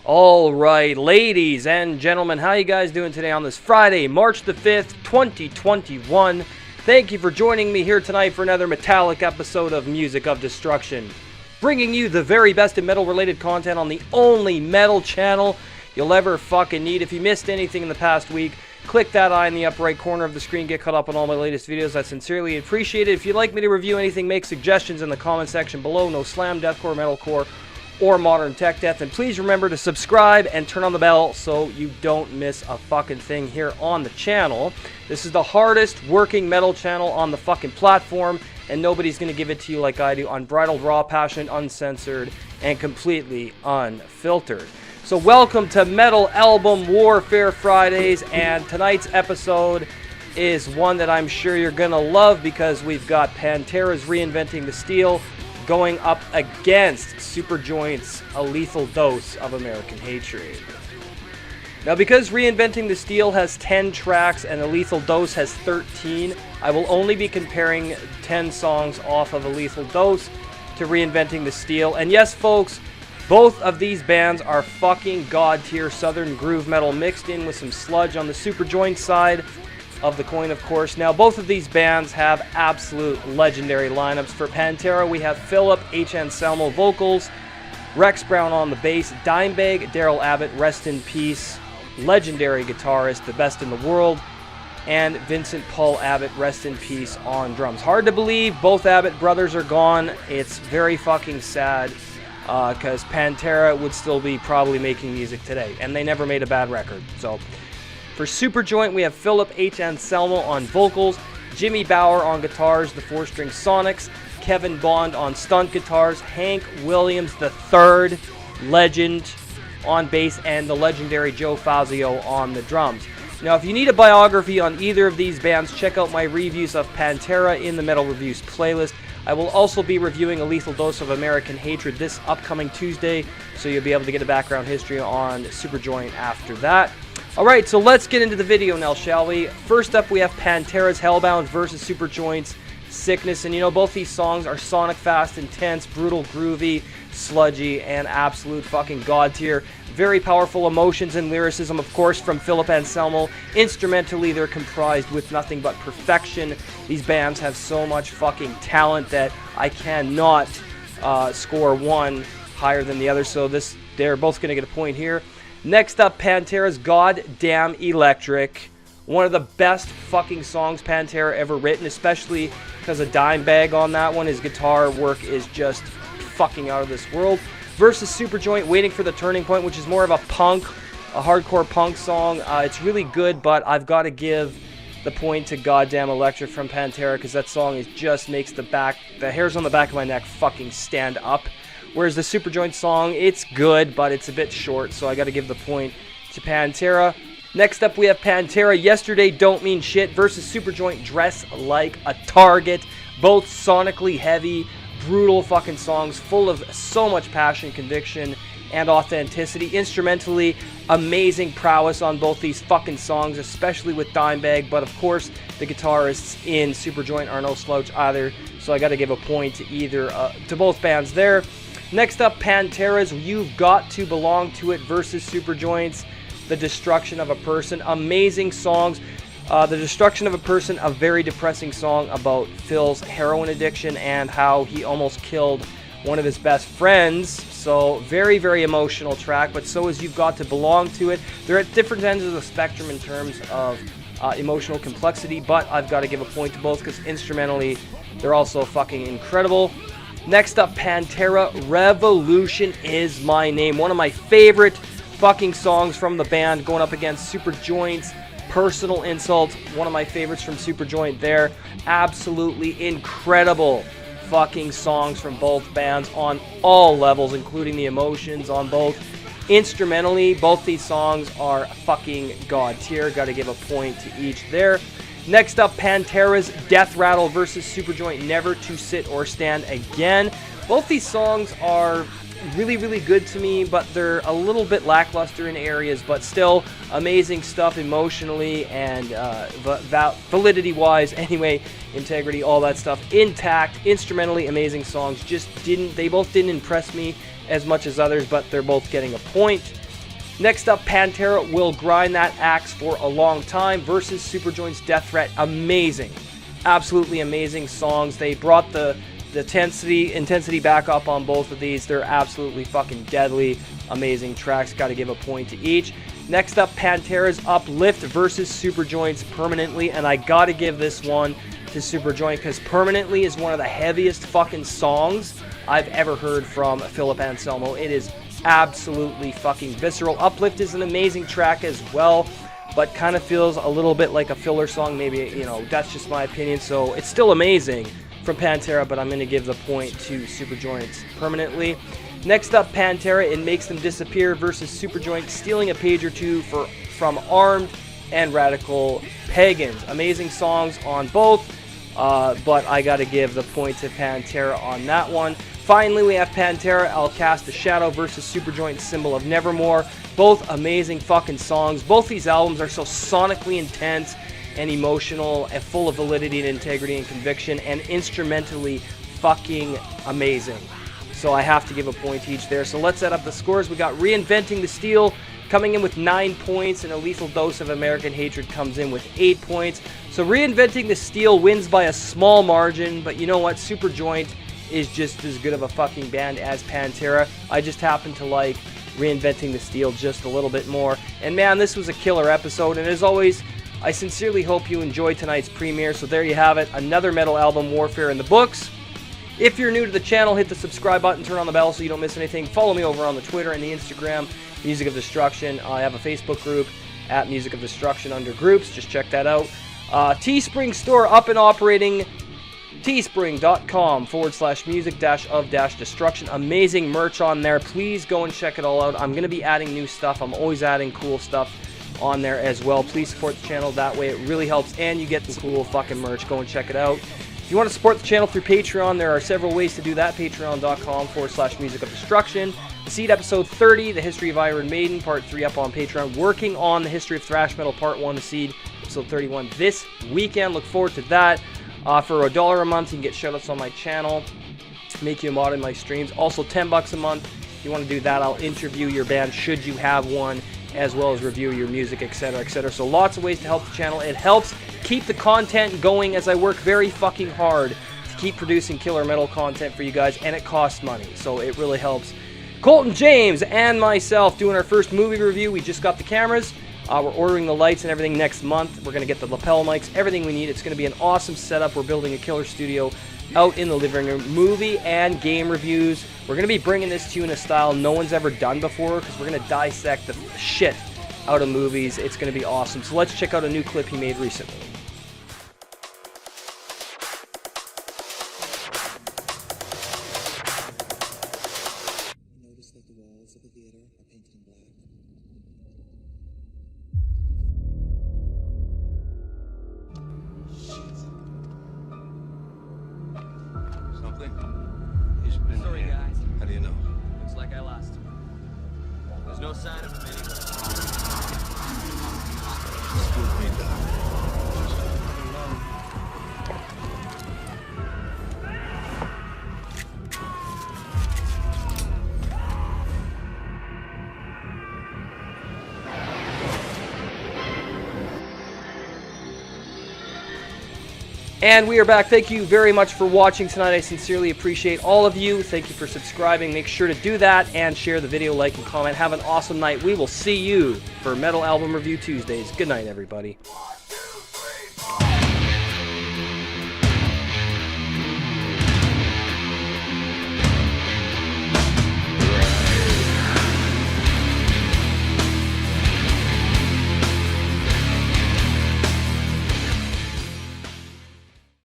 All right, ladies and gentlemen, how you guys doing today on this Friday, March the 5th, 2021? Thank you for joining me here tonight for another metallic episode of Music of Destruction, bringing you the very best in metal-related content on the only metal channel you'll ever fucking need. If you missed anything in the past week, click that eye in the upper right corner of the screen, get caught up on all my latest videos. I sincerely appreciate it. If you'd like me to review anything, make suggestions in the comment section below. No slam, deathcore, metalcore, or modern tech death. And please remember to subscribe and turn on the bell so you don't miss a fucking thing here on the channel. This is the hardest working metal channel on the fucking platform, and nobody's going to give it to you like I do. Unbridled, raw, passionate, uncensored, and completely unfiltered. So welcome to Metal Album Warfare Fridays, and tonight's episode is one that I'm sure you're going to love because we've got Pantera's Reinventing The Steel going up against Superjoint's A Lethal Dose of American Hatred. Now, because Reinventing The Steel has 10 tracks and A Lethal Dose has 13, I will only be comparing 10 songs off of A Lethal Dose to Reinventing The Steel. And yes, folks, both of these bands are fucking god-tier southern groove metal mixed in with some sludge on the Superjoint side of the coin, of course. Now, both of these bands have absolute legendary lineups. For Pantera, we have Phillip H Anselmo-Vocals, Rex Brown on the bass, Dimebag, Daryl Abbott, rest in peace, legendary guitarist, the best in the world, and Vincent Paul Abbott, rest in peace, on drums. Hard to believe both Abbott brothers are gone. It's very fucking sad because Pantera would still be probably making music today, and they never made a bad record. So for Superjoint, we have Phillip H Anselmo on vocals, Jimmy Bauer on guitars, the 4-string Sonics, Kevin Bond on stunt guitars, Hank Williams III, legend, on bass, and the legendary Joe Fazio on the drums. Now, if you need a biography on either of these bands, check out my reviews of Pantera in the Metal Reviews playlist. I will also be reviewing A Lethal Dose of American Hatred this upcoming Tuesday, so you'll be able to get a background history on Superjoint after that. Alright, so let's get into the video now, shall we? First up, we have Pantera's Hellbound versus Superjoint's Sickness. And you know, both these songs are sonic, fast, intense, brutal, groovy, sludgy, and absolute fucking god tier. Very powerful emotions and lyricism, of course, from Phillip Anselmo. Instrumentally, they're comprised with nothing but perfection. These bands have so much fucking talent that I cannot score one higher than the other, so they're both going to get a point here. Next up, Pantera's Goddamn Electric. One of the best fucking songs Pantera ever written, especially because of Dimebag on that one. His guitar work is just fucking out of this world. Versus Superjoint, Waiting for the Turning Point, which is more of a hardcore punk song. It's really good, but I've got to give the point to Goddamn Electric from Pantera because that song just makes the hairs on the back of my neck fucking stand up. Whereas the Superjoint song, it's good, but it's a bit short, so I got to give the point to Pantera. Next up, we have Pantera, Yesterday Don't Mean Shit versus Superjoint, Dress Like a Target. Both sonically heavy, brutal fucking songs, full of so much passion, conviction, and authenticity. Instrumentally, amazing prowess on both these fucking songs, especially with Dimebag, but of course, the guitarists in Superjoint are no slouch either, so I got to give a point to both bands there. Next up, Pantera's You've Got to Belong to It versus Superjoint's The Destruction of a Person. Amazing songs. The Destruction of a Person, a very depressing song about Phil's heroin addiction and how he almost killed one of his best friends. So very, very emotional track, but so is You've Got to Belong to It. They're at different ends of the spectrum in terms of emotional complexity, but I've got to give a point to both because instrumentally they're also fucking incredible. Next up, Pantera, Revolution Is My Name. One of my favorite fucking songs from the band, going up against Superjoint's Personal Insult. One of my favorites from Superjoint there. Absolutely incredible fucking songs from both bands on all levels, including the emotions on both. Instrumentally, both these songs are fucking god tier. Got to give a point to each there. Next up, Pantera's Death Rattle versus Superjoint, Never to Sit or Stand Again. Both these songs are really, really good to me, but they're a little bit lackluster in areas, but still amazing stuff emotionally and validity-wise, anyway, integrity, all that stuff intact. Instrumentally, amazing songs. They both didn't impress me as much as others, but they're both getting a point. Next up, Pantera Will Grind That Axe for a Long Time versus Superjoint's Death Threat. Amazing. Absolutely amazing songs. They brought the intensity back up on both of these. They're absolutely fucking deadly. Amazing tracks. Got to give a point to each. Next up, Pantera's Uplift versus Superjoint's Permanently. And I got to give this one to Superjoint because Permanently is one of the heaviest fucking songs I've ever heard from Phillip Anselmo. It is absolutely fucking visceral. Uplift is an amazing track as well, but kind of feels a little bit like a filler song. Maybe, you know, that's just my opinion. So it's still amazing from Pantera, but I'm going to give the point to Superjoint's Permanently. Next up, Pantera, It Makes Them Disappear versus Superjoint, Stealing a Page or Two from Armed and Radical Pagans. Amazing songs on both, but I got to give the point to Pantera on that one. Finally, we have Pantera, I'll Cast a Shadow versus Superjoint, Symbol of Nevermore. Both amazing fucking songs. Both these albums are so sonically intense and emotional and full of validity and integrity and conviction and instrumentally fucking amazing. So I have to give a point to each there. So let's set up the scores. We got Reinventing the Steel coming in with 9 points, and A Lethal Dose of American Hatred comes in with 8 points. So Reinventing the Steel wins by a small margin, but you know what? Superjoint is just as good of a fucking band as Pantera. I just happen to like Reinventing the Steel just a little bit more. And man, this was a killer episode, and as always, I sincerely hope you enjoyed tonight's premiere. So there you have it, another metal album warfare in the books. If you're new to the channel, hit the subscribe button, turn on the bell so you don't miss anything. Follow me over on the Twitter and the Instagram, Music of Destruction. I have a Facebook group at Music of Destruction under groups. Just check that out. Teespring store up and operating. teespring.com/music-of-destruction. Amazing merch on there. Please go and check it all out. I'm going to be adding new stuff. I'm always adding cool stuff on there as well. Please support the channel. That way it really helps and you get the cool fucking merch. Go and check it out. If you want to support the channel through Patreon, there are several ways to do that. Patreon.com/music-of-destruction. Seed episode 30, The History of Iron Maiden, part 3 up on Patreon. Working on the History of Thrash Metal, part 1, The Seed, episode 31 this weekend. Look forward to that. For $1 a month, you can get shoutouts on my channel, make you a mod in my streams. Also, $10 a month. If you want to do that, I'll interview your band should you have one, as well as review your music, etc., etc. So lots of ways to help the channel. It helps keep the content going as I work very fucking hard to keep producing killer metal content for you guys, and it costs money, so it really helps. Colton James and myself doing our first movie review. We just got the cameras. We're ordering the lights and everything next month. We're going to get the lapel mics, everything we need. It's going to be an awesome setup. We're building a killer studio out in the living room. Movie and game reviews. We're going to be bringing this to you in a style no one's ever done before because we're going to dissect the shit out of movies. It's going to be awesome. So let's check out a new clip he made recently. Notice that the walls of the theater are painted in black. Something? He's been Sorry, here. guys. How do you know? Looks like I lost him. There's no sign of him anywhere. Excuse me, Doc. And we are back. Thank you very much for watching tonight. I sincerely appreciate all of you. Thank you for subscribing. Make sure to do that and share the video, like, and comment. Have an awesome night. We will see you for Metal Album Review Tuesdays. Good night, everybody.